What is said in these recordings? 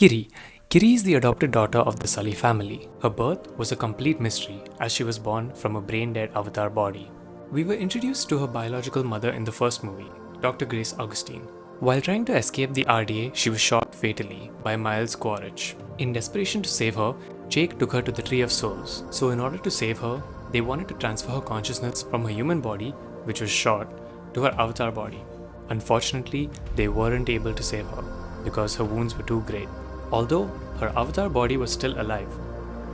Kiri. Kiri is the adopted daughter of the Sully family. Her birth was a complete mystery as she was born from a brain-dead avatar body. We were introduced to her biological mother in the first movie, Dr. Grace Augustine. While trying to escape the RDA, she was shot fatally by Miles Quaritch. In desperation to save her, Jake took her to the Tree of Souls. So in order to save her, they wanted to transfer her consciousness from her human body, which was shot, to her avatar body. Unfortunately, they weren't able to save her because her wounds were too great. Although her avatar body was still alive,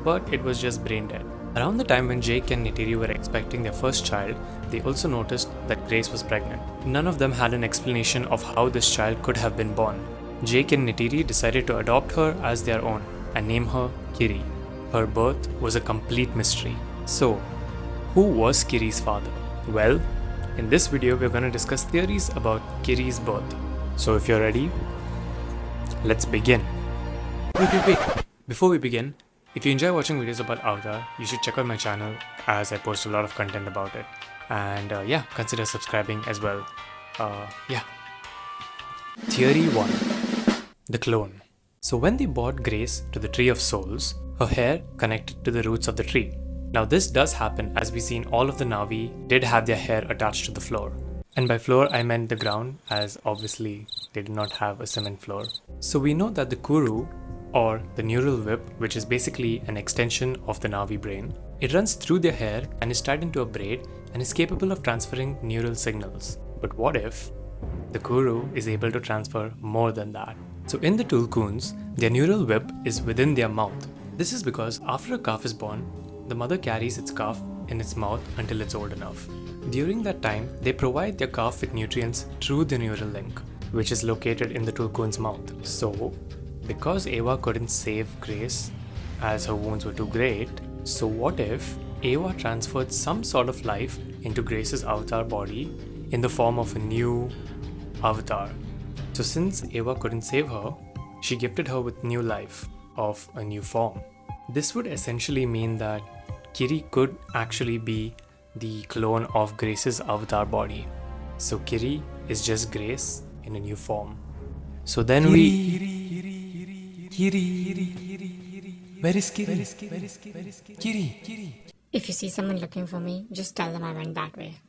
but it was just brain dead. Around the time when Jake and Neytiri were expecting their first child, they also noticed that Grace was pregnant. None of them had an explanation of how this child could have been born. Jake and Neytiri decided to adopt her as their own and name her Kiri. Her birth was a complete mystery. So, who was Kiri's father? Well, in this video we're going to discuss theories about Kiri's birth. So if you're ready, let's begin. Wait. Before we begin, if you enjoy watching videos about Avatar, you should check out my channel as I post a lot of content about it. And consider subscribing as well. Theory 1. The clone. So when they brought Grace to the Tree of Souls, her hair connected to the roots of the tree. Now this does happen as we seen all of the Na'vi did have their hair attached to the floor. And by floor I meant the ground, as obviously they did not have a cement floor. So we know that the Kuru, or the neural whip, which is basically an extension of the Na'vi brain, it runs through their hair and is tied into a braid and is capable of transferring neural signals. But what if the Kuru is able to transfer more than that? So in the Tulkuns, their neural whip is within their mouth. This is because after a calf is born, the mother carries its calf in its mouth until it's old enough. During that time, they provide their calf with nutrients through the neural link, which is located in the Tulkun's mouth. So, because Ava couldn't save Grace as her wounds were too great, so what if Ava transferred some sort of life into Grace's avatar body in the form of a new avatar? So since Ava couldn't save her, she gifted her with new life of a new form. This would essentially mean that Kiri could actually be the clone of Grace's avatar body. So Kiri is just Grace in a new form. So then Kiri. Where is Kiri? Kiri. If you see someone looking for me, just tell them I went that way.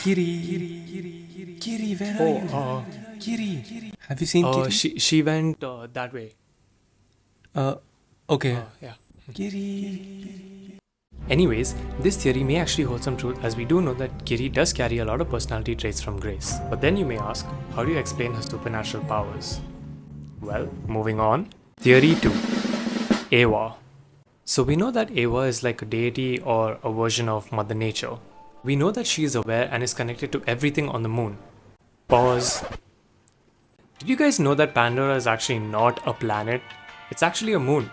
Kiri, where are you? Kiri. Have you seen Kiri? She went that way. Okay. Yeah. Kiri. Anyways, this theory may actually hold some truth, as we do know that Kiri does carry a lot of personality traits from Grace. But then you may ask, how do you explain her supernatural powers? Well, moving on. Theory 2. Ava. So we know that Ava is like a deity or a version of Mother Nature. We know that she is aware and is connected to everything on the moon. Pause. Did you guys know that Pandora is actually not a planet? It's actually a moon.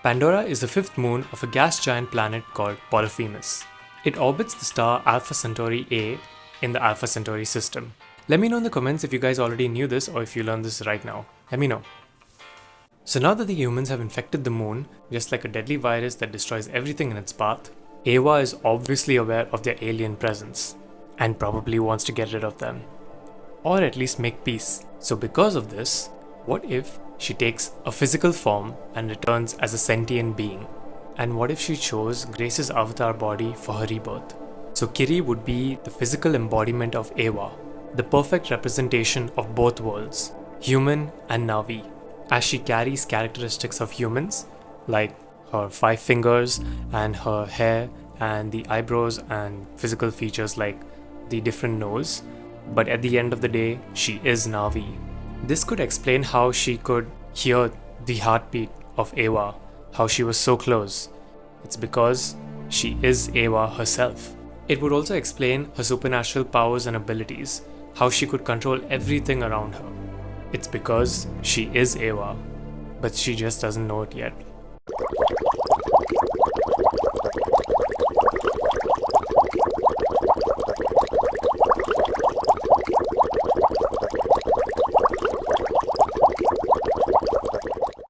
Pandora is the fifth moon of a gas giant planet called Polyphemus. It orbits the star Alpha Centauri A in the Alpha Centauri system. Let me know in the comments if you guys already knew this or if you learned this right now. Let me know. So now that the humans have infected the moon, just like a deadly virus that destroys everything in its path, Ava is obviously aware of their alien presence and probably wants to get rid of them. Or at least make peace. So because of this, what if she takes a physical form and returns as a sentient being? And what if she chose Grace's avatar body for her rebirth? So Kiri would be the physical embodiment of Ava, the perfect representation of both worlds, human and Na'vi, as she carries characteristics of humans like her 5 fingers and her hair and the eyebrows and physical features like the different nose, but at the end of the day, she is Na'vi. This could explain how she could hear the heartbeat of Ava, how she was so close. It's because she is Ava herself. It would also explain her supernatural powers and abilities, how she could control everything around her. It's because she is Ava, but she just doesn't know it yet.